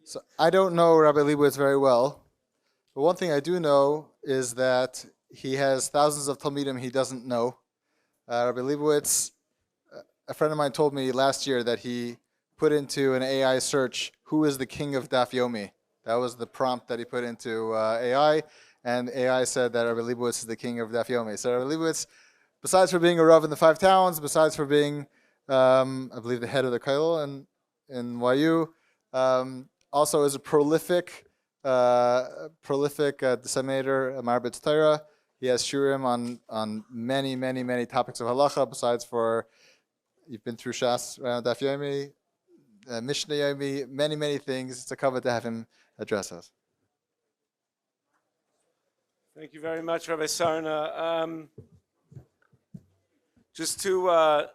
So I don't know Rabbi Lebowitz very well, but one thing I do know is that he has thousands of Talmidim he doesn't know. Rabbi Lebowitz, a friend of mine told me last year that he put into an AI search, who is the king of Daf Yomi? That was the prompt that he put into AI, and AI said that Rabbi Lebowitz is the king of Daf Yomi. So Rabbi Lebowitz, besides for being a Rav in the Five Towns, besides for being, I believe, the head of the Kollel in YU, also is a prolific disseminator of Marbitz Torah. He has shurim on many topics of halacha. Besides for, you've been through Shas around Daf Yomi, Mishnah Yomi, many things. It's a kavod to have him address us. Thank you very much, Rabbi Sarna. Just to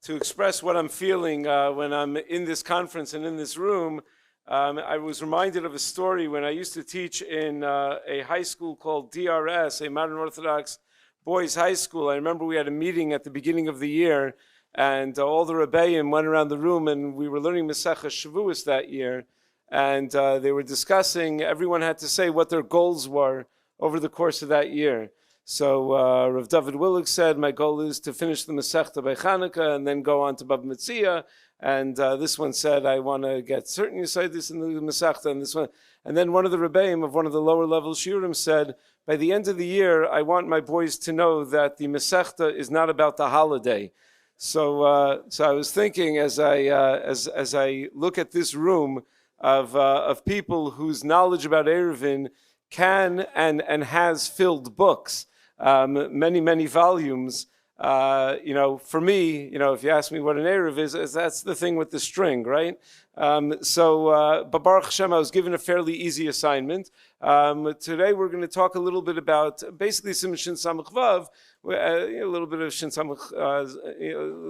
express what I'm feeling when I'm in this conference and in this room, I was reminded of a story when I used to teach in a high school called DRS, a Modern Orthodox boys' high school. I remember we had a meeting at the beginning of the year, and all the Rebbeim went around the room, and we were learning Masechah Shavuos that year, and they were discussing, everyone had to say what their goals were over the course of that year. So Rav David Willig said, my goal is to finish the Masechta by Chanukah and then go on to Bava Metzia. And this one said, I want to get certain Yesodis in the Masechta, and this one. And then one of the Rebbeim of one of the lower level shiurim said, by the end of the year, I want my boys to know that the Masechta is not about the holiday. So I was thinking as I look at this room of people whose knowledge about Eruvin can and has filled books, many volumes. For me, if you ask me what an Eruv is that's the thing with the string, right? But Baruch Hashem, I was given a fairly easy assignment. Today we're going to talk a little bit about basically Siman Shin Samach Vav, a little bit of Shin Samach, a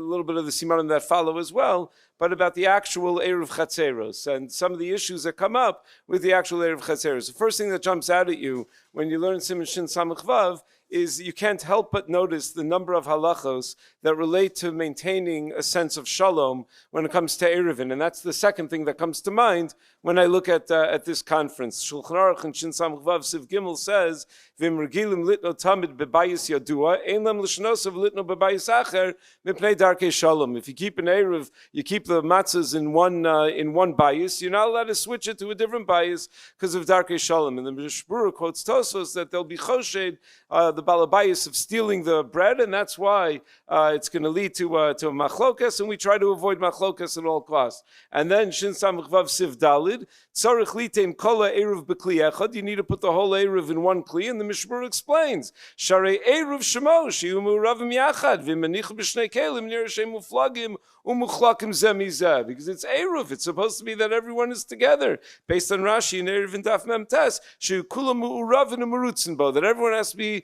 little bit of the Simanim that follow as well, but about the actual Eruv Chatzeros and some of the issues that come up with the actual Eruv Chatzeros. The first thing that jumps out at you when you learn Siman Shin Samach Vav is you can't help but notice the number of halachos that relate to maintaining a sense of shalom when it comes to Eruvin, and that's the second thing that comes to mind when I look at this conference. Shulchan Aruch and Shin Samach Vav Siv Gimel says, "V'im regilim litno tamid bebayis yadua, ein lam l'shnosav litno bebayis acher mipnei darkei shalom." If you keep an Eruv, you keep the matzahs in one bayis, you're not allowed to switch it to a different bayis because of darkei shalom. And the Mishbura quotes Tosos that they'll be choshed the balabayis of stealing the bread, and that's why it's going to lead to a machlokas, and we try to avoid machlokas at all costs. And then Shin Samach Vav Siv Dalid, tzarich litem kola eruv b'kli echad. You need to put the whole eruv in one kli, and the Mishmur explains sharei eruv shemo shiu mu'ravim yachad v'manichu b'shnei kelim nir shem muflagim umuchlakim zemizeh, because it's eruv. It's supposed to be that everyone is together, based on Rashi and Eruv and Daf Mem Tes. Shiu kulam mu'uravin u'merutzen bo, that everyone has to be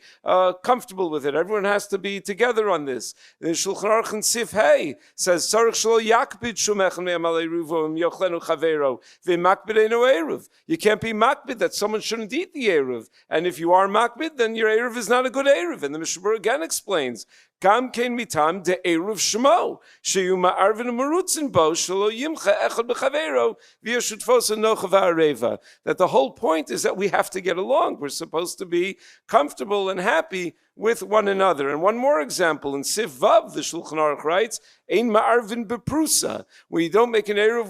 comfortable with it. Everyone has to be together on this. The Shulchan Aruch and Sif Hey says, "Sarich shlo yakbid shumechem me'amal eruvo im yochlenu chavero v'makbid eino eruv." You can't be makbid that someone shouldn't eat the eruv, and if you are makbid, then your eruv is not a good eruv. And the Mishmur again explains, Gam kein mitam de eruv shmo sheyu ma'arvin u'merutzen bo shelo yimcha echad b'chavero v'yashutfos enocha v'areva. That the whole point is that we have to get along. We're supposed to be comfortable and happy with one another. And one more example, in Sif Vav, the Shulchan Aruch writes, Ein ma'arvin beprusa, where you don't make an eruv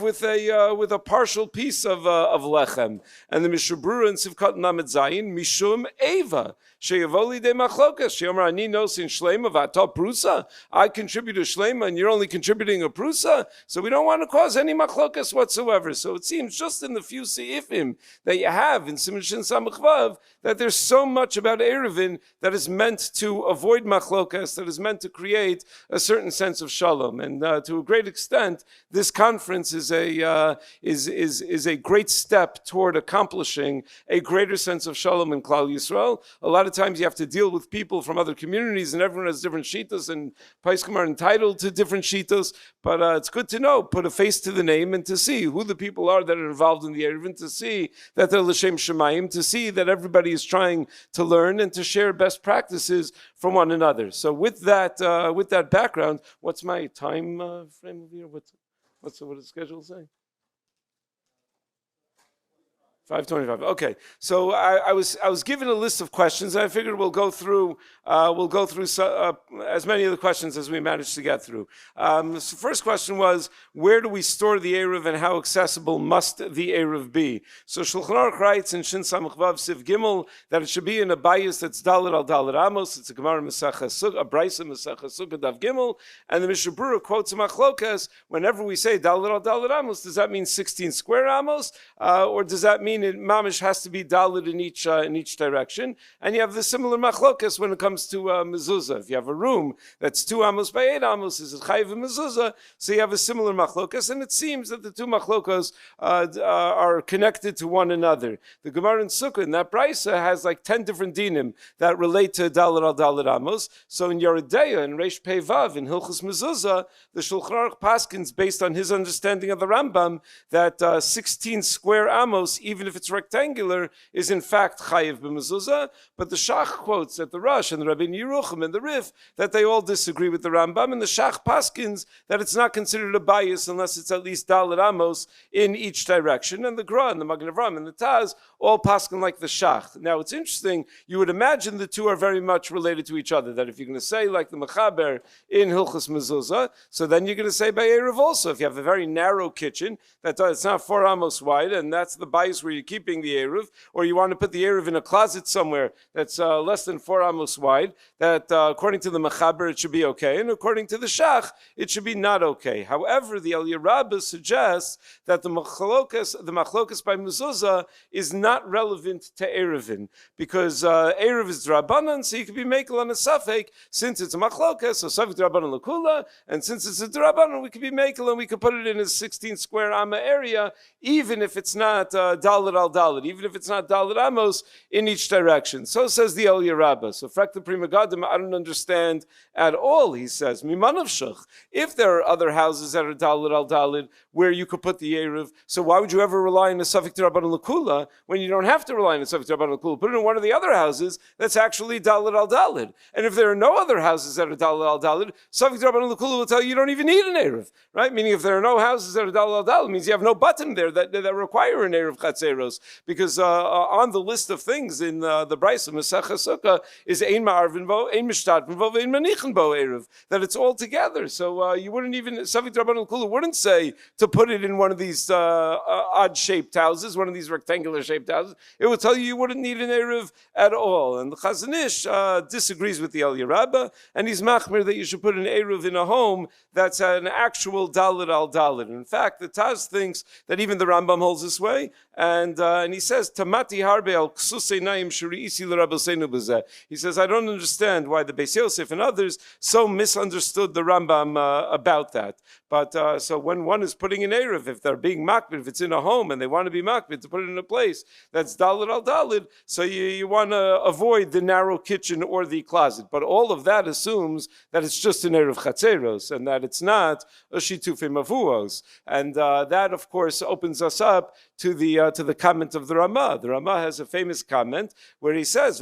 with a partial piece of lechem. And the Mishabura in Sivkat Lamed Zayin, Mishum Eva, sheyavoli de machlokas, sheyomer ani nosin shlema v'ata prusa. I contribute a shlema and you're only contributing a prusa, so we don't want to cause any machlokas whatsoever. So it seems just in the few seifim that you have in Siman Shin Samach Vav that there's so much about Eruvin that is meant to avoid machlokas, that is meant to create a certain sense of shalom. And to a great extent, this conference is a great step toward accomplishing a greater sense of shalom in Klal Yisrael. A lot of times you have to deal with people from other communities, and everyone has different shitas, and Paiskim are entitled to different shitas. But it's good to know, put a face to the name, and to see who the people are that are involved in the Eruvin, to see that they're l'shem shemayim, to see that everybody is trying to learn and to share best practices from one another. So with that background, what's my time frame of here? What does the schedule say? 5:25. Okay, so I was given a list of questions, and I figured we'll go through as many of the questions as we managed to get through. So first question was, where do we store the Eruv, and how accessible must the Eruv be? So Shulchan Aruch writes in Shin Samach Vav Siv Gimel that it should be in a bayis that's Dalet al Dalet Amos. It's a Gemara Masechah Sukkah, a Brisa Masechah Sukkah Dav Gimel, and the Mishnah Berurah quotes a Machlokas. Whenever we say Dalet al Dalet Amos, does that mean 16 square amos, or does that mean it mamish has to be Dalet in each direction? And you have the similar Machlokas when it comes to mezuzah. If you have a room that's 2 amos by 8 amos, is it chayiv mezuzah? So you have a similar Machlokas, and it seems that the two Machlokas are connected to one another. The Gemara in Sukkah, in that Brisa, has like 10 different dinim that relate to Dalet al Dalet Amos. So in Yeridea, in Reish Pei Vav, in Hilchos Mezuzah, the Shulchan Aruch paskins, based on his understanding of the Rambam, that 16 square amos, even if it's rectangular, is in fact chayiv b'mezuzah. But the Shach quotes that the Rosh and the Rabbi Yerucham and the Rif, that they all disagree with the Rambam, and the Shach paskins that it's not considered a bias unless it's at least Dalet amos in each direction. And the Gra and the Magen Avraham and the Taz all paskin like the Shach. Now it's interesting, you would imagine the two are very much related to each other, that if you're going to say like the Mechaber in Hilchos Mezuzah, so then you're going to say by Eruv also. If you have a very narrow kitchen, it's not 4 amos wide, and that's the bias where you're keeping the Eruv, or you want to put the Eruv in a closet somewhere that's less than 4 amos wide, that according to the Mechaber it should be okay, and according to the Shach it should be not okay. However, the Eliyah Rabbah suggests that the machlokas by mezuzah is not relevant to Eruvin, because Eruv is Drabanan, so you could be makel on a safek, since it's a machlokas, so safek Drabanan lakula, and since it's a Drabanan, we could be makel and we could put it in a 16 square amma area, even if it's not Dalet al Dalet, even if it's not Dalet amos in each direction. So says the Eliyah Rabbah. So Frak the Prima Gadim, I don't understand at all, he says. Mimanav Shach. If there are other houses that are Dalet al Dalet where you could put the Eruv, so why would you ever rely on a Safek Drabanan Lakula when you don't have to rely on a Safek Drabanan Lakula? Put it in one of the other houses that's actually Dalet al Dalet. And if there are no other houses that are Dalet al Dalet, Safek Drabanan Lakula will tell you don't even need an Eruv, right? Meaning if there are no houses that are Dalet al Dalet, it means you have no button there that require an Eruv Chatzeros, because on the list of things in the Brisa Masechah Sukkah is Ein Ma'arvin Bo, Ein Mishtadvin Bo, Ein Manichin Bo Eruv, that it's all together. So you wouldn't even, Safek Drabanan Lakula wouldn't say to put it in one of these odd-shaped houses, one of these rectangular-shaped houses. It would tell you wouldn't need an Eruv at all. And the Chazon Ish disagrees with the Eliyah Rabbah, and he's machmir that you should put an Eruv in a home that's an actual Dalet al Dalet. In fact, the Taz thinks that even the Rambam holds this way, and he says, Tamati harbe al ksusei naim shuri isi l'rabosenu b'zeh. He says, I don't understand why the Beis Yosef and others so misunderstood the Rambam about that. But so when one is putting an Eruv, if they're being makbid, if it's in a home and they want to be makbid to put it in a place that's Dalet al Dalet, so you want to avoid the narrow kitchen or the closet. But all of that assumes that it's just an Eruv Chatzeros and that it's not a Shitufei Mavuos. And that, of course, opens us up to the comment of the Ramah. The Ramah has a famous comment where he says,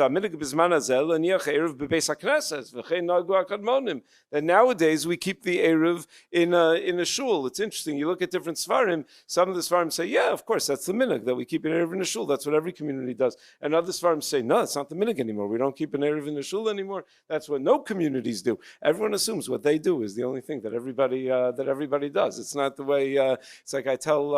that nowadays we keep the Eruv in a shul. It's interesting. You look at different Svarim. Some of the Svarim say, yeah, of course, that's the minhag, that we keep an Eruv in a shul. That's what every community does. And other Svarim say, no, it's not the minhag anymore. We don't keep an Eruv in a shul anymore. That's what no communities do. Everyone assumes what they do is the only thing that everybody does. It's not the way. It's like I tell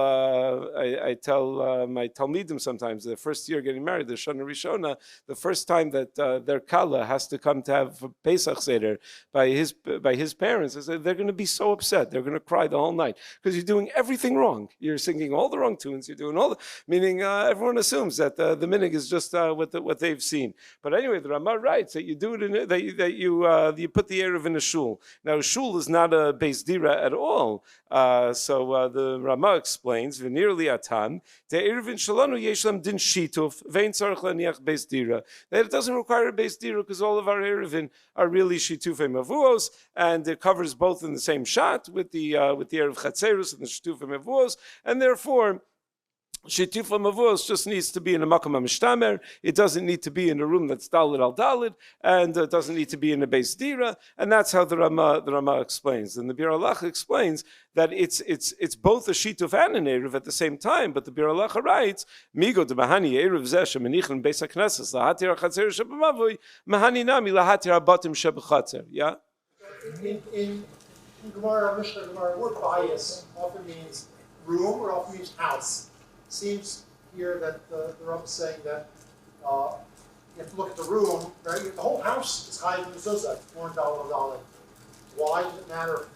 my Talmidim sometimes, the first year getting married, the Shana Rishona, the first time that their Kala has to come to have Pesach Seder by his parents, I said, they're going to be so upset. They're going to cry the whole night because you're doing everything wrong. You're singing all the wrong tunes. You're doing meaning everyone assumes that the minhag is just what they've seen. But anyway, the Ramah writes that you do it that you put the Eruv in a shul. Now, a shul is not a Beis Dira at all. So the Ramah explains, "V'nirli atam the Eruvin shalanu yeshlam din shituf vein tzarich laniach Beis Dira." That it doesn't require a Beis Dira because all of our Eruvin are really shitufei mavuos, and it covers both in the same shot with the Eruv Chatzeros and the shitufei mavuos, and therefore Shetifa Mavos just needs to be in a Makom HaMishtamer. It doesn't need to be in a room that's Dalit al Dalit, and it doesn't need to be in a Beis Dira, and that's how the Rama explains. And the Bir Halacha explains that it's both a Shituf and an Eruv at the same time, but the Bir Halacha writes, Migo de Mahani Eruv Zeh Shemenichim Beis Haknesses Lahatir HaChatzer Shebamavui Mahani Nami Lahatir HaBatim Shebechatzer. Yeah? In Gemara, Mishnah Gemara, the word bias often means room or often means house. Seems here that the Rav is saying that you have to look at the room, right? The whole house is higher than the mezuzah, $4. Why does it matter?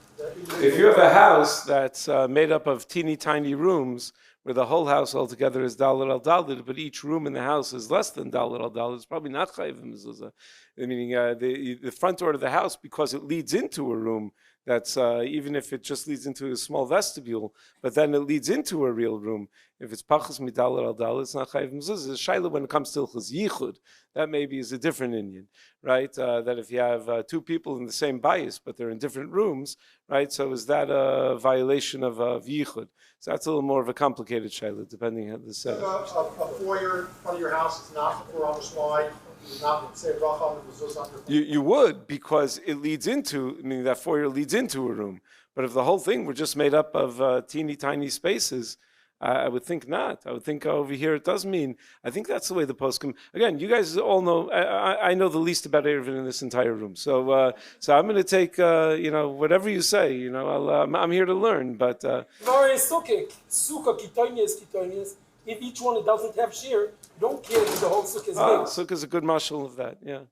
If you have a house that's made up of teeny tiny rooms, where the whole house altogether is dalit al dalit, but each room in the house is less than dalit al dalit, it's probably not chayiv mezuzah. Meaning the front door of the house, because it leads into a room, that's even if it just leads into a small vestibule, but then it leads into a real room. If it's pachas midalit al dalit, it's not chayiv mezuzah. It's shaila when it comes to ilchus yichud. That maybe is a different Indian, right? That if you have two people in the same bayis, but they're in different rooms, right? So is that a violation of yichud? So that's a little more of a complicated shaila, depending on the setup. A foyer in front of your house is not before on the slide. You would not say bracha on the mezuzah. You would, because it leads into, I mean, that foyer leads into a room. But if the whole thing were just made up of teeny tiny spaces, I would think not. I would think over here it does mean. I think that's the way the poskim. Again, you guys all know. I know the least about Eruv in this entire room. So I'm going to take whatever you say. I'm here to learn. But sukkah kitonius. If each one doesn't have shear, you don't care if the whole sukkah is big. Sukkah is a good mashal of that. Yeah.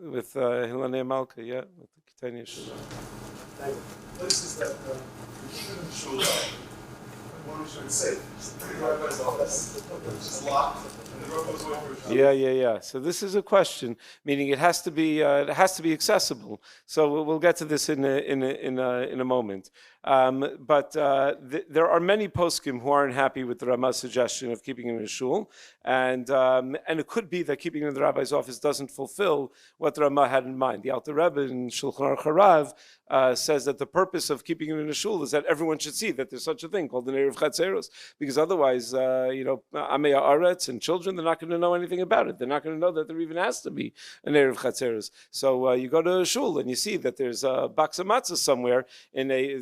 With Hilanei Malka. Yeah, with the kitonius. Places that even in the shul, what should say? The rabbi's office, it's locked, and the rabbi goes away for a shul. Yeah. So this is a question, meaning it has to be accessible. So we'll get to this in a moment. But there are many poskim who aren't happy with the Rama's suggestion of keeping him in a shul, and it could be that keeping him in the rabbi's office doesn't fulfill what the Rama had in mind. The Alter Rebbe in Shulchan Aruch Harav says that the purpose of keeping him in a shul is that everyone should see that there's such a thing called an Eruv Chatzeros, because otherwise, Amei Haaretz and children, they're not going to know anything about it. They're not going to know that there even has to be an Eruv Chatzeros. So you go to a shul and you see that there's a box of matzah somewhere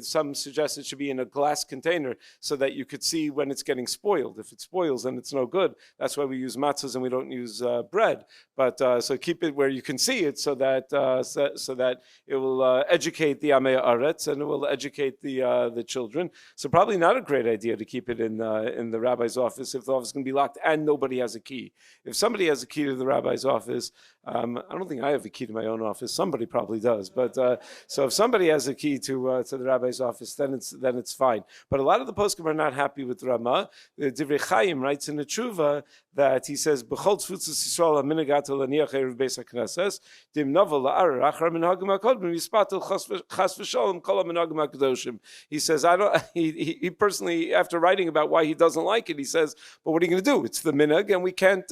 some suggest it should be in a glass container so that you could see when it's getting spoiled. If it spoils, then it's no good. That's why we use matzahs and we don't use bread. But so keep it where you can see it, so that it will educate the Amei Haaretz and it will educate the children. So probably not a great idea to keep it in the rabbi's office if the office is going to be locked and nobody has a key. If somebody has a key to the rabbi's office, I don't think I have a key to my own office. Somebody probably does. But so if somebody has a key to the rabbi's office, then it's fine. But a lot of the poskim are not happy with Rama. Divrei Chaim writes in the Tshuva that he says, "B'chol tzvutzas Yisrael ha'minagato laniach eruv Beis Haknesses dim novel la'arer achar minhagim hakodmim yispatel chas v'sholem kol ha'minhagim hakedoshim." He says, he personally, after writing about why he doesn't like it, he says, "But what are you going to do? It's the minhag, and we can't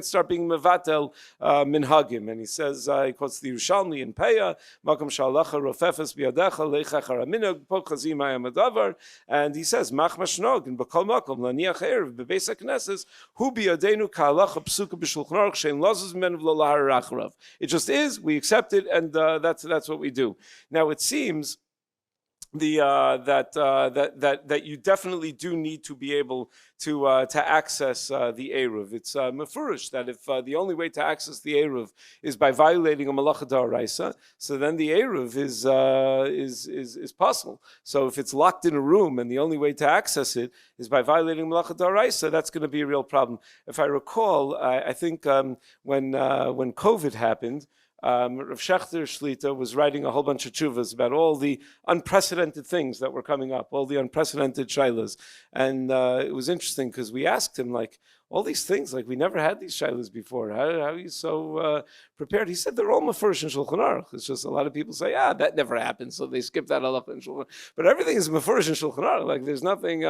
start being mevatel minhagim." And he says, he quotes the Yerushalmi in Peah, "Makom shalacha rofefes biyadecha leichachar minhag pochazim hayam adavar," and he says, "Mach mashnog and b'kol makom laniach eruv bebeis haknesses hu biyadenu ka'alacha psuka b'shulchan aruch shein lozuz men v'lo lahar acharav." It just is. We accept it, and that's what we do. Now it seems that you definitely do need to be able to access the Eruv. It's mefurish that if the only way to access the Eruv is by violating a malacha d'oraisa, so then the Eruv is possible. So if it's locked in a room and the only way to access it is by violating malacha d'oraisa, that's going to be a real problem. If I recall, I think when COVID happened, Rav Shechter Shlita was writing a whole bunch of tshuvas about all the unprecedented things that were coming up, all the unprecedented shailas. And it was interesting because we asked him, like, all these things, like, we never had these shailas before. How are you so prepared? He said they're all mefurish in Shulchan Aruch. It's just a lot of people say, that never happened, so they skip that halacha in Shulchan Aruch. But everything is mefurish in Shulchan Aruch. Like, there's nothing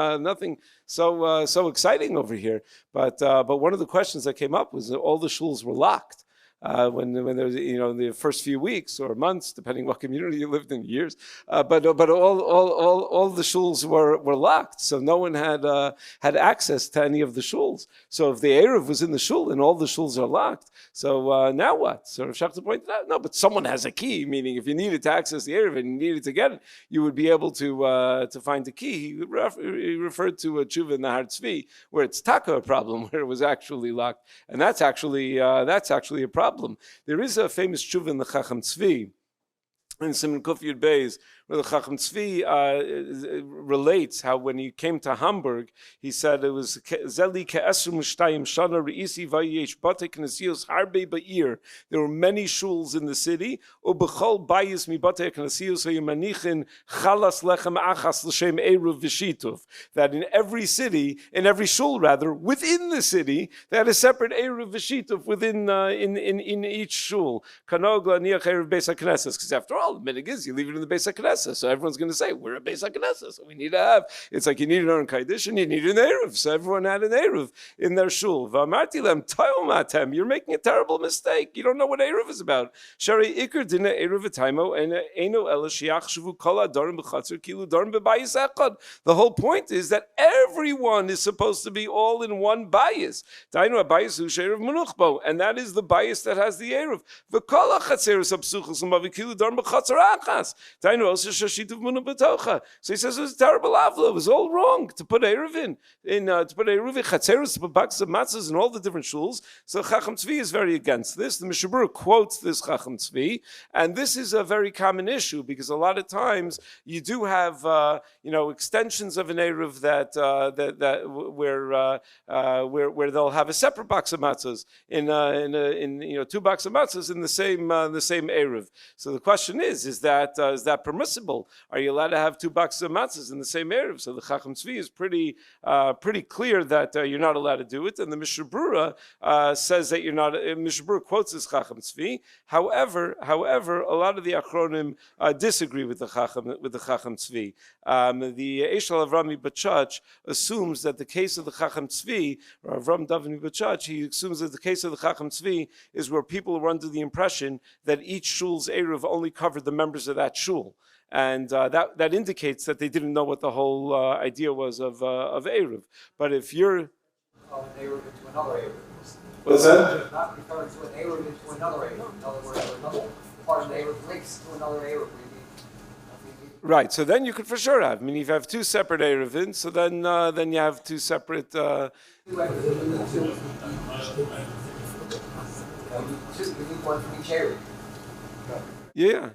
so exciting over here. But one of the questions that came up was that all the shuls were locked. when there's the first few weeks or months, depending what community you lived in, years. But all the shuls were locked, so no one had access to any of the shuls. So if the Eruv was in the shul and all the shuls are locked, so now what? So Rav Schachter pointed out, no, but someone has a key. Meaning, if you needed to access the Eruv and you needed to get it, you would be able to find the key. He referred to a tshuva in the Har Tzvi where it's taka a problem, where it was actually locked, and that's actually a problem. There is a famous tshuva in the Chacham Tzvi in Siman Kuf Yud Beis, where the Chacham Tzvi relates how when he came to Hamburg, he said it was Zeli ke'esrim l'shtayim shana re'isi vayesh bate knesios harbe ba'ir. There were many shuls in the city. Ubechol bayis mi bate knesios hayemanichin chalas lechem achas l'shem eruv v'shituv. That in every city, in every shul rather, within the city, they had a separate eruv v'shituv within in each shul. Kanog laniach eruv Beis Haknesses, because after all, the minig is you leave it in the Beis Haknesses. So everyone's going to say, we're a Beis Haknesses, so we need to have, it's like you need an Aron Kaidish and you need an Eruv. So everyone had an Eruv in their shul. V'amarti lem tayomatem, you're making a terrible mistake. You don't know what Eruv is about. Shari ikar dina Eruv v'taimo and eino ela shiach shvu kol adorim b'chatzir kilu dorim b'bayis echad. The whole point is that everyone is supposed to be all in one bayis. Dainu abayis hu she'eruv menuchbo, and that is the bayis that has the Eruv. V'kol hachatzeres hapsuchos l'mavi kilu dorim b'chatzir achas. Dainu so he says it was a terrible avla. It was all wrong to put Eruv to put Eruv Chatzeros, to put boxes of matzahs in all the different shuls. So Chacham Tzvi is very against this. The Mishabur quotes this Chacham Tzvi, and this is a very common issue because a lot of times you do have extensions of an Eruv where they'll have a separate box of matzahs in 2 boxes of matzahs in the same Eruv. So the question is that permissible? Are you allowed to have 2 boxes of matzahs in the same Eruv? So the Chacham Tzvi is pretty clear that you're not allowed to do it, and the Mishabura says that you're not. Mishabura quotes this Chacham Tzvi. However, a lot of the Achronim disagree with the Chacham Tzvi. The Eshel Avrami Bachach assumes that the case of the Chacham Tzvi, or Avram Davini Bachach, he assumes that the case of the Chacham Tzvi is where people were under the impression that each shul's Eruv only covered the members of that shul. And that indicates that they didn't know what the whole idea was of Eruv. But if you're an Eruv into another Eruv. What's that? Not referring to an Eruv into another Eruv. In other words, another part of the Eruv links to another Eruv. Right. So then you could for sure have. I mean, if you have 2 separate Eruvin, so then you have 2 separate. You need one from each Eruv. Yeah.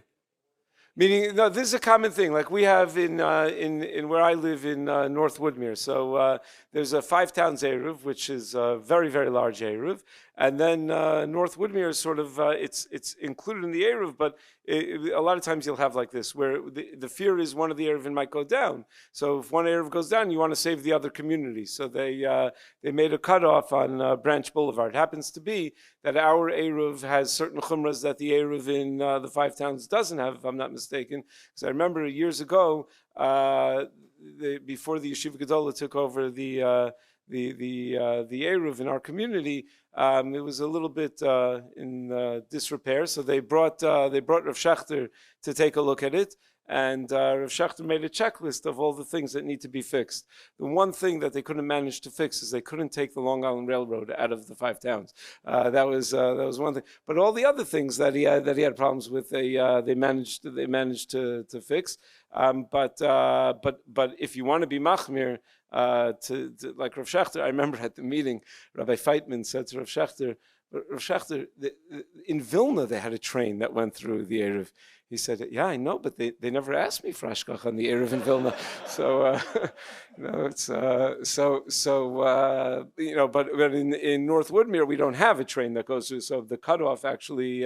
Meaning, no, this is a common thing. Like we have in where I live in North Woodmere. So there's a 5 towns Eruv, which is a very, very large Eruv. And then North Woodmere is sort of, it's included in the Eruv, but a lot of times you'll have like this, where the fear is one of the Eruvin might go down. So if one Eruv goes down, you want to save the other community. So they made a cutoff on Branch Boulevard. It happens to be that our Eruv has certain chumras that the Eruv in the 5 towns doesn't have, if I'm not mistaken. Because I remember years ago, before the Yeshiva Gedola took over the Eruv in our community, it was a little bit in disrepair. So they brought Rav Schachter to take a look at it, and Rav Schachter made a checklist of all the things that need to be fixed. The one thing that they couldn't manage to fix is they couldn't take the Long Island Railroad out of the 5 towns. That was one thing. But all the other things that he had problems with, they managed to fix. But if you want to be machmir, to like Rav Schachter, I remember at the meeting, Rabbi Feitman said to Rav Schachter, in Vilna they had a train that went through the Eruv. He said, yeah, I know, but they never asked me for Ashkach on the Eruv in Vilna. So, but in North Woodmere, we don't have a train that goes through, so the cutoff actually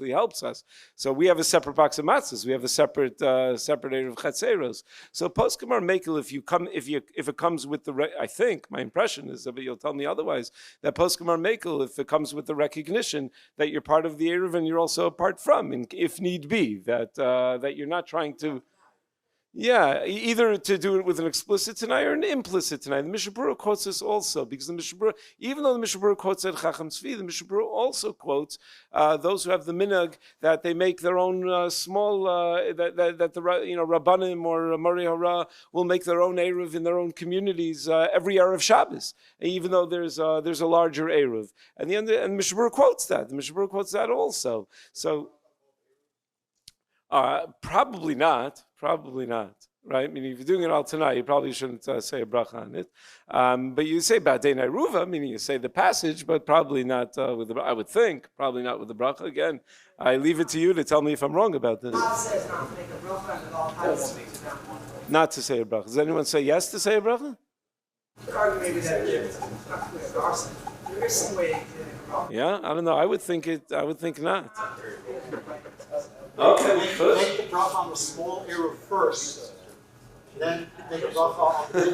helps us. So we have a separate box of matzahs. We have a separate Eruv Chatzeros. So Poskamar Mekel, if it comes with I think, my impression is, but you'll tell me otherwise, that Poskamar Mekel, if it comes with the recognition that you're part of the Eruv and you're also apart from, and if need be, that you're not trying to. Yeah, either to do it with an explicit Tanai or an implicit Tanai. The Mishnah Berurah quotes this also, because the Mishnah Berurah, even though the Mishnah Berurah quotes at Chacham Tzvi, the Mishnah Berurah also quotes those who have the minhag that they make their own small, that the Rabbanim or Mori Hara will make their own Eruv in their own communities every Erev Shabbos, even though there's a larger Eruv. And the Mishnah Berurah quotes that. The Mishnah Berurah quotes that also. So. Probably not, right? I mean, if you're doing it all tonight, you probably shouldn't say a bracha on it. But you say Ba'dei Nairuva, meaning you say the passage, but probably not with the, I would think, probably not with the bracha. Again, I leave it to you to tell me if I'm wrong about this. Not to say a bracha. Does anyone say yes to say a bracha? Yeah, I don't know. I would think not. Okay, make the bracha on the small Eruv first, then make a bracha on the big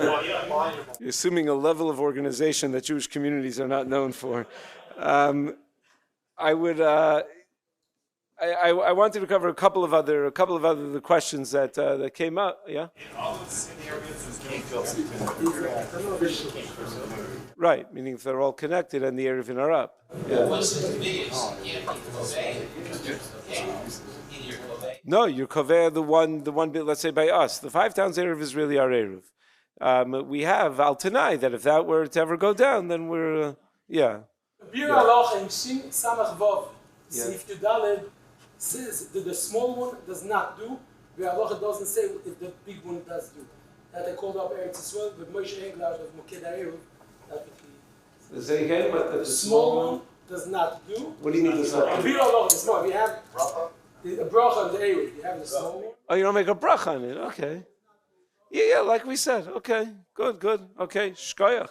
one. You're assuming a level of organization that Jewish communities are not known for. I would. I wanted to cover a couple of other questions that came up. Yeah. Right, meaning if they're all connected and the Eruvin are up. Yeah. No, you're koveh the one bit. Let's say by us, the 5 towns Eruv is really our Eruv. We have al Tanai that if that were to ever go down, then we're yeah. Bir Halacha in Shin Samach Vav, Seif Yudaled says that the small one does not do. Bir Halacha doesn't say if the big one does do. That they called up Eretz Yisrael, but Moshe Englach of Moked Eruv. Say again, what the small one does not do. What do you mean the small one? Bir Halacha, the small. We have a bracha on the Eruv. You have the small one. Oh, you don't make a bracha on it. Okay. Yeah, like we said. Okay, good. Okay, shkoyach.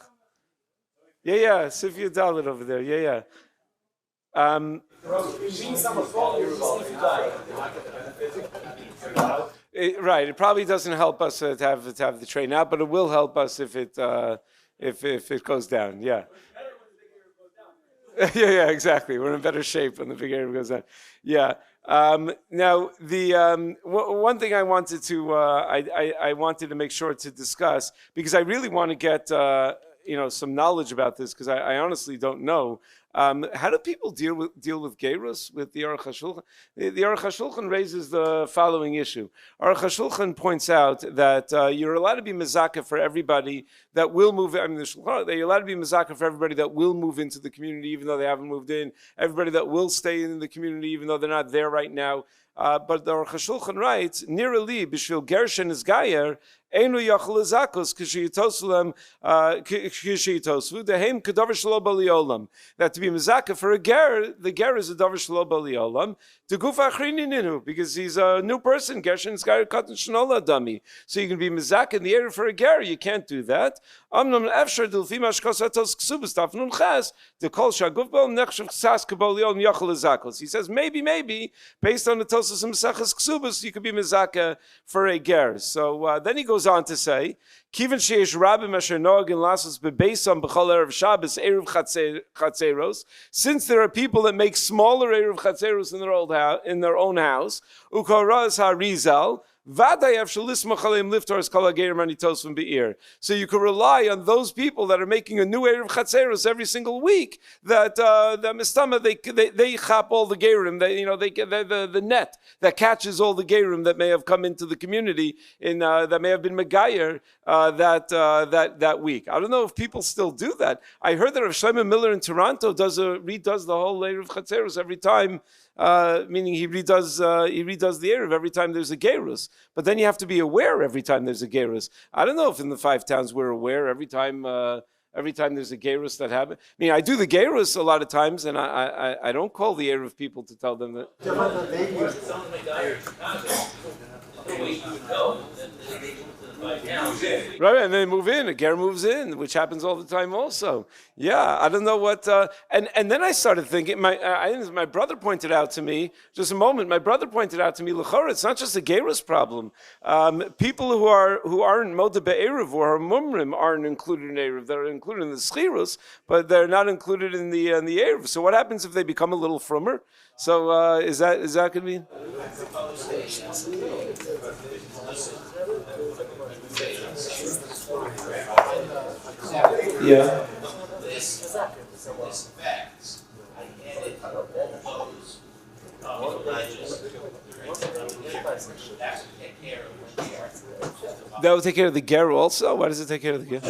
Yeah, Sif Yudalit over there. Yeah. Right. It probably doesn't help us to have the train out, but it will help us if it goes down. Yeah. Yeah, exactly. We're in better shape when the big area goes down. Yeah. Now, the one thing I wanted to make sure to discuss, because I really want to get some knowledge about this, because I honestly don't know. How do people deal with gerus with the Aruch HaShulchan? The Aruch HaShulchan raises the following issue. Aruch HaShulchan points out that you're allowed to be mezakeh for everybody that will move. I mean, you're allowed to be mezakeh for everybody that will move into the community, even though they haven't moved in. Everybody that will stay in the community, even though they're not there right now. But the Aruch HaShulchan writes, "Nira li b'shvil gershon is gayer." Einu yachol zakos k'shiyitosulem k'shiyitosvu dehem k'davar shelo b'liolam. That to be mezakeh for a ger, the ger is a davar shelo b'liolam. To gufa achrini ninu, because he's a new person. Gershon is gayer katan shnola dummy. So you can be mezakeh in the area for a ger. You can't do that. Amnam efshar dilfi mashkos atos ksubas tafnun ches the kol shaguf b'ol nechshav ksas k'b'liolam yachol zakos. He says maybe based on the Tosas and Mesachas ksubas you could be mezakeh for a ger. So then he goes on to say, Kivan sheish rabbim asher noagin lasos bebeisam b'chol erev Shabbos eruv chatzeros. Since there are people that make smaller eruv chatzeros in their own house, ukoras harizal. So you can rely on those people that are making a new Eruv Chatzeros every single week. That the mistama they chop all the gerim. They get the net that catches all the gerim that may have come into the community that may have been megayer that week. I don't know if people still do that. I heard that Rav Shlomo Miller in Toronto redoes the whole Eruv Chatzeros every time. Meaning he redoes the Eruv every time there's a gerus. But then you have to be aware every time there's a gerus. I don't know if in the 5 towns we're aware every time there's a gerus that happens. I mean, I do the gerus a lot of times, and I don't call the Eruv people to tell them that. Right, and they move in. A ger moves in, which happens all the time also. Yeah, I don't know what. And then I started thinking. My brother pointed out to me. Just a moment. My brother pointed out to me. L'chora, it's not just a gerus problem. People who aren't moda be'eruv or mumrim aren't included in eruv. They're included in the schirus, but they're not included in the eruv. So what happens if they become a little frummer? So is that going to be? Yeah. This facts. I added all those obligations. That would take care of what they are. That will take care of the ger also? Why does it take care of the ger?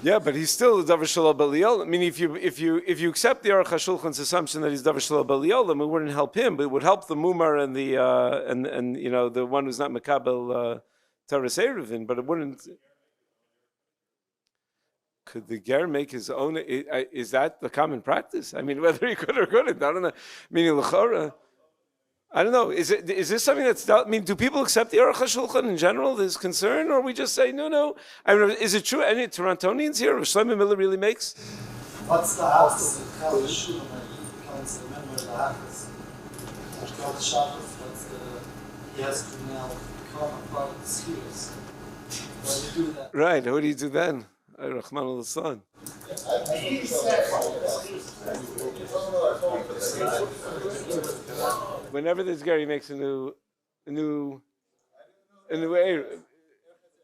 Yeah, but he's still the davar shelo b'liyol. I mean, if you accept the Aruch HaShulchan's assumption that he's davar shelo b'liyol, then it wouldn't help him, but it would help the mumar and the and you know the one who's not mekabel taras eruvin, but it wouldn't. Could the ger make his own? Is that the common practice? I mean, whether he could or couldn't, I don't know. Meaning l'chora. I don't know. Is this something that's? I mean, do people accept the Aruch HaShulchan in general? This concern, or we just say no? I mean, is it true? Any Torontonians here? Shlomo Miller really makes? What's the house that tells the shul when he becomes a member of the Haknesses? What's he has to now become a part of the schools. Why do you do that? Right. What do you do then? Rahman al-San. Whenever this guy makes a new Eruv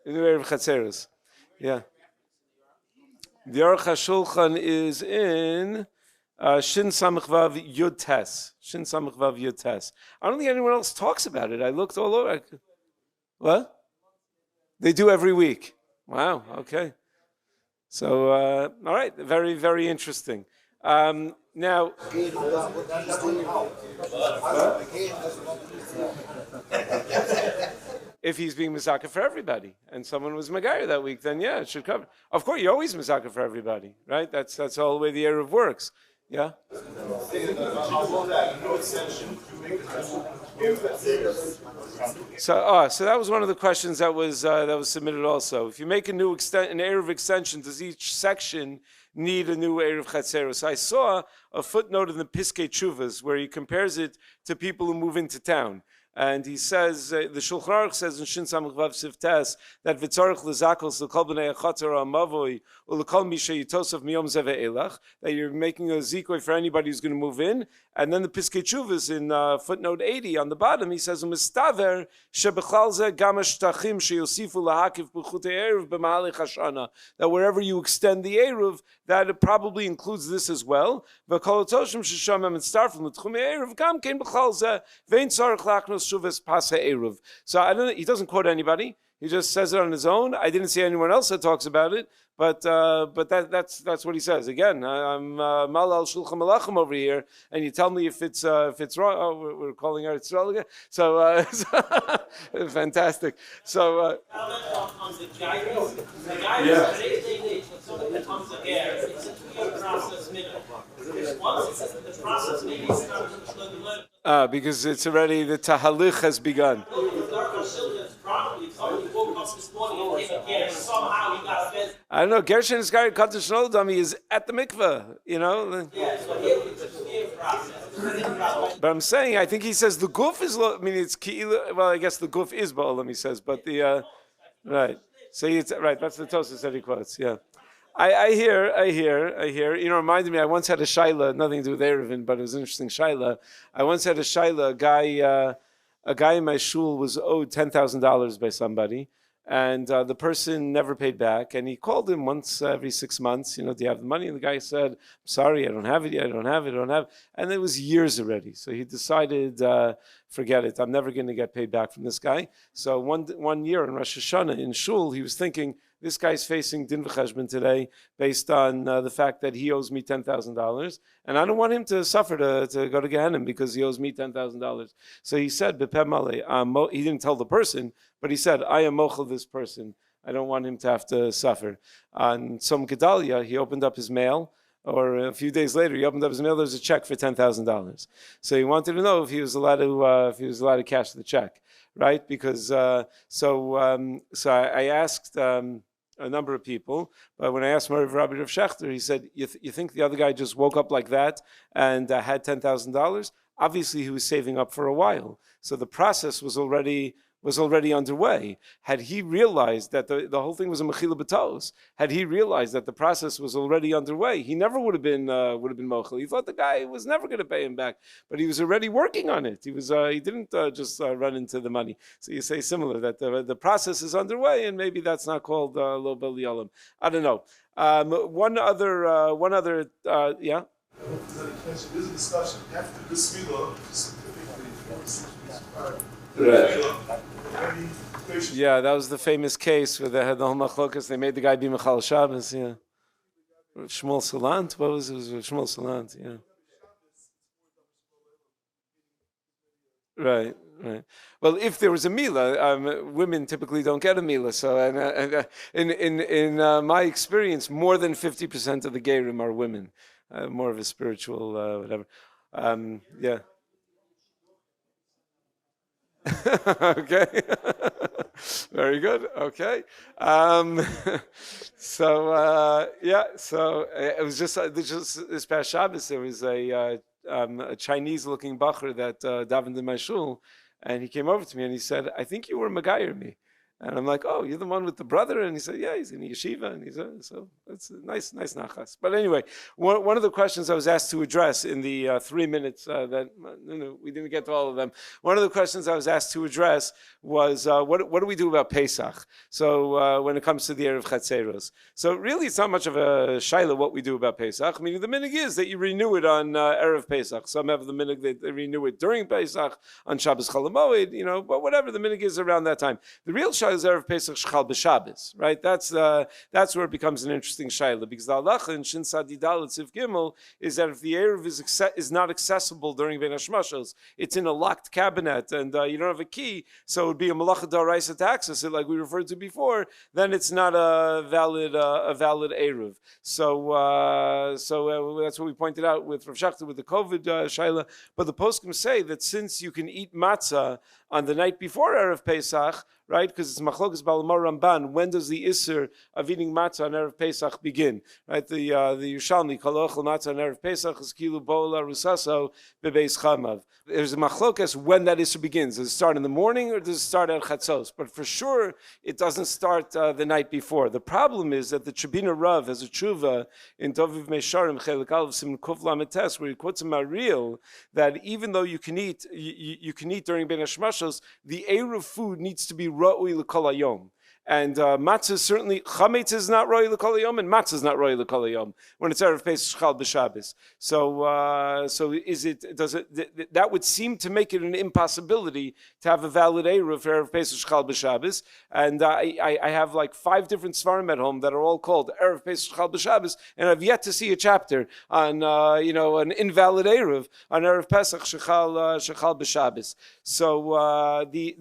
Chatzeros. Yeah. The Aruch HaShulchan is in Shin Samach Vav Yud Tes. Shin Samach Vav Yud Tes. I don't think anyone else talks about it. I looked all over. What? They do every week. Wow. Okay. So, all right. Very, very interesting. Now, if he's being Mizaka for everybody, and someone was Megayah that week, then yeah, it should cover. Of course, you're always Mizaka for everybody, right? That's all the way the Eruv works. Yeah. So that was one of the questions that was submitted also. If you make an Eruv extension, does each section need a new Eruv Chatzeros? I saw a footnote in the Piskei Tshuvas where he compares it to people who move into town. And he says, the Shulchan Aruch says in Shin Samach Vav Sivtes that v'tzarich l'zakos l'kol b'nei achatar ha'mavoi u'l'kol misha yitosav miyom zeh ve'elach, that you're making a zikoi for anybody who's going to move in. And then the Piskei Tshuvas in footnote 80 on the bottom, he says, u'mistaver shebechlal zeh gam ha'shtachim sheyosifu lahakiv b'chutei eruv b'mahalech hashana, that wherever you extend the eruv, that it probably includes this as well. V'kol ha'toshim sheshamem mitztarfim l'tchumei eruv gam kein b'chlal zeh ve'in tzarich lachnos shuvas pas ha'eruv. So I don't know, he doesn't quote anybody. He just says it on his own. I didn't see anyone else that talks about it, but that's what he says. Again, I'm mal al shulchan malachim over here, and you tell me if it's wrong. Oh, we're calling out Israel again. So fantastic. So because it's already the tahalich has begun. I don't know. Gershon is guy Katan Shnodami is at the mikveh, you know. But I'm saying, I think he says the guf is. I mean, it's well, I guess the guf is ba'olam. He says, but the right. So it's right. That's the Tosas that he quotes. Yeah. I hear. You know, reminded me. I once had a shaila, nothing to do with Eruvin, but it was an interesting shaila. I once had a shaila. A guy in my shul was owed $10,000 by somebody, and the person never paid back. And he called him once every 6 months. You know, do you have the money? And the guy said, "Sorry, I don't have it yet. I don't have it. And it was years already. So he decided, forget it. I'm never going to get paid back from this guy. So one year in Rosh Hashanah in shul, he was thinking, this guy's facing din v'cheshbon today based on the fact that he owes me $10,000, and I don't want him to suffer to go to Gehenna because he owes me $10,000. So he said, "B'peh maleh," he didn't tell the person, but he said, "I am mochel this person. I don't want him to have to suffer." On some Gedalia, he opened up his mail, Or a few days later, he opened up his mail. There was a check for $10,000. So he wanted to know if he was allowed to cash the check, right? Because so I asked a number of people, but when I asked Rav Aryeh Lebowitz, he said, "You think the other guy just woke up like that and had $10,000? Obviously, he was saving up for a while. So the process was already underway. Had he realized that the whole thing was a mechila b'tos, had he realized that the process was already underway, he never would have been mochel. He thought the guy was never going to pay him back, but he was already working on it. He didn't just run into the money. So you say similar that the process is underway, and maybe that's not called lo bel yolam. I don't know. One other, yeah. There's a discussion after this milah, Yeah, that was the famous case where they had the whole machlokas. They made the guy be Mechal Shabbos. Yeah, Shmuel Salant. What was it? It was Shmuel Salant. Yeah. Right. Well, if there was a milah, women typically don't get a milah. So, in my experience, more than 50% of the geirim are women. More of a spiritual whatever. Yeah. Okay. Very good. Okay. So it was just this past Shabbos. There was a Chinese-looking bacher that davened in my shul, and he came over to me and he said, "I think you were Megayer me." And I'm like, "Oh, you're the one with the brother?" And he said, "Yeah, he's in the yeshiva." And he's so that's a nice nachas. But anyway, one of the questions I was asked to address in the 3 minutes that we didn't get to all of them. One of the questions I was asked to address was, what do we do about Pesach? So when it comes to the Erev Chatzeros. So really, it's not much of a shaila what we do about Pesach. Meaning the minhag is that you renew it on Erev Pesach. Some have the minhag that they renew it during Pesach on Shabbos Chol Hamoed, but whatever the minhag is around that time. The real shaila is Erev Pesach Shechal b'Shabbos, right? That's where it becomes an interesting shaila, because the halacha in Shin Sadi Dalet Siv Gimel is that if the Erev is not accessible during Ben Hashmashos, it's in a locked cabinet and you don't have a key, so it would be a malacha d'oraisa to access it, like we referred to before. Then it's not a valid Eruv. So that's what we pointed out with Rav Shachter with the COVID shaila. But the poskim say that since you can eat matzah on the night before Erev Pesach, right? Because it's Machlokas Balamar Ramban. When does the Isser of eating matzah on Erev Pesach begin? Right? The Yerushalmi Kol Ochel Matzah on Erev Pesach is Kilu Bo'la Rusaso Bebeis Chamav. There's a Machlokas when that Isser begins. Does it start in the morning or does it start at Chatzos? But for sure, it doesn't start the night before. The problem is that the Chabina Rav has a tshuva in Doviv Meisharim Chelik Aleph Siman Kuf Lamed Tes, where he quotes a Maril that even though you can eat during Ben Hashmashos, the Eruv food needs to be Ra'ui l'kol hayom. And matzah certainly, chametz is not roi l'kol hayom, and matzah is not roi l'kol hayom when it's Erev Pesach Shechal b'Shabbos. So that would seem to make it an impossibility to have a valid Eruv for Erev Pesach Shechal b'Shabbos. And I have like 5 different svarim at home that are all called Erev Pesach Shechal b'Shabbos, and I've yet to see a chapter on an invalid Eruv on Erev Pesach Shechal b'Shabbos. So the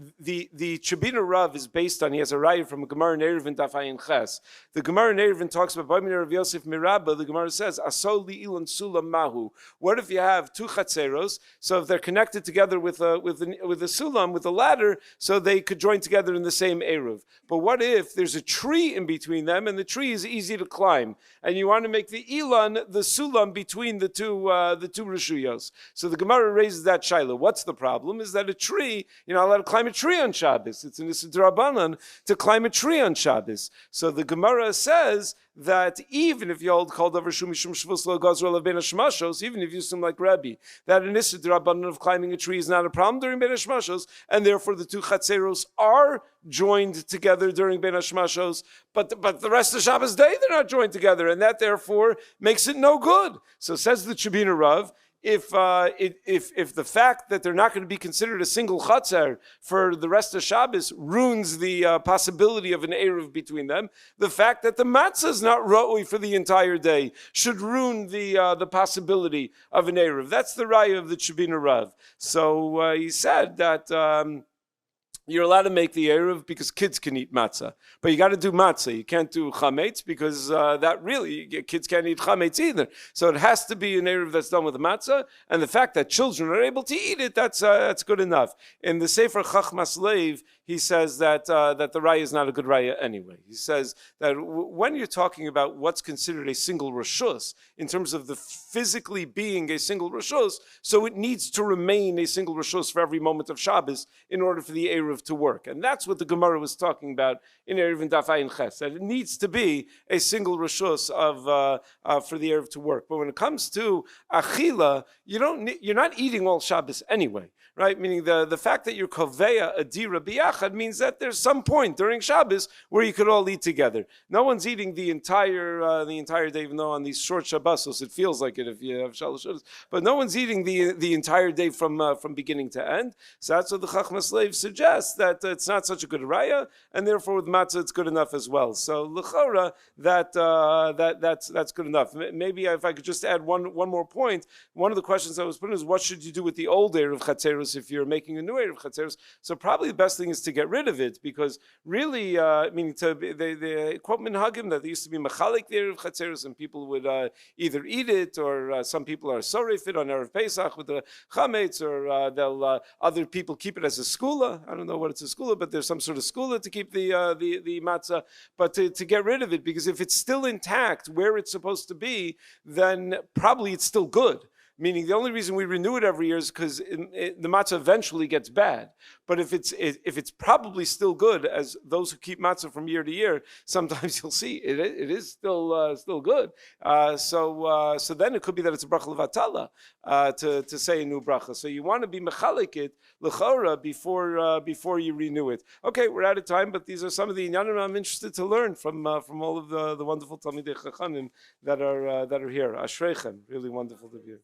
Chabina Rav is based on, he has a raya from a Gemara in Eruv in Daf Ayin Ches. The Gemara in Eruv talks about B'amina Rav Yosef Mirabba. The Gemara says, Asol li'ilon sulam mahu. What if you have 2 chatzeros? So if they're connected together with a sulam, with a ladder, so they could join together in the same Eruv. But what if there's a tree in between them, and the tree is easy to climb, and you want to make the ilan, the sulam, between the two reshuyos? So the Gemara raises that shaila. What's the problem? Is that a tree, you're not allowed to climb a tree on Shabbos. It's an Issa D'Rabbanan to climb a tree on Shabbos. So the Gemara says that even if you hold called over Shum Mishum Shvus Lo Gazra Lev Ben Hashmashos, even if you assume like Rabbi, that an Issa D'Rabbanan of climbing a tree is not a problem during Ben Hashmashos, and therefore the 2 chatzeros are joined together during Ben Hashmashos, but the rest of Shabbos day they're not joined together, and that therefore makes it no good. So says the Chabina Rav, if the fact that they're not going to be considered a single chatzer for the rest of Shabbos ruins the possibility of an Eruv between them, the fact that the matzah is not ra'ui for the entire day should ruin the possibility of an Eruv. That's the raya of the Chabina Rav. So he said that you're allowed to make the Eruv because kids can eat matzah. But you got to do matzah. You can't do chametz because that really, kids can't eat chametz either. So it has to be an Eruv that's done with matzah. And the fact that children are able to eat it, that's good enough. In the Sefer Chachmas Lev, he says that the raya is not a good raya anyway. He says that when you're talking about what's considered a single reshus, in terms of the physically being a single reshus, so it needs to remain a single reshus for every moment of Shabbos in order for the Eruv to work. And that's what the Gemara was talking about in Eruv and Daf Ayin Ches, that it needs to be a single reshus for the Eruv to work. But when it comes to Achila, you're not eating all Shabbos anyway. Right, meaning the fact that you're koveya adira biyachad means that there's some point during Shabbos where you could all eat together. No one's eating the entire day, even though on these short Shabbosos it feels like it if you have shalosh Shabbos. But no one's eating the entire day from beginning to end. So that's what the Chachmas Lev suggests, that it's not such a good raya, and therefore with matzah it's good enough as well. So l'chora that's good enough. Maybe if I could just add one more point. One of the questions I was putting is, what should you do with the old Eruv Chatzeros if you're making a new Eruv Chatzeros? So probably the best thing is to get rid of it, because really, they quote minhagim that there used to be machalik the Eruv Chatzeros, and people would either eat it, or some people are sorry fit on Erev Pesach with the chametz, or other people keep it as a skula. I don't know what it's a skula, but there's some sort of skula to keep the matzah. But to get rid of it, because if it's still intact where it's supposed to be, then probably it's still good. Meaning the only reason we renew it every year is because the matzah eventually gets bad. But if it's probably still good, as those who keep matzah from year to year, sometimes you'll see it is still good. So then it could be that it's a bracha levatala to say a new bracha. So you want to be mechalik it l'chora before you renew it. Okay, we're out of time, but these are some of the inyanim I'm interested to learn from all of the wonderful Talmidei Chachamim that are here. Ashreichem, really wonderful to be here.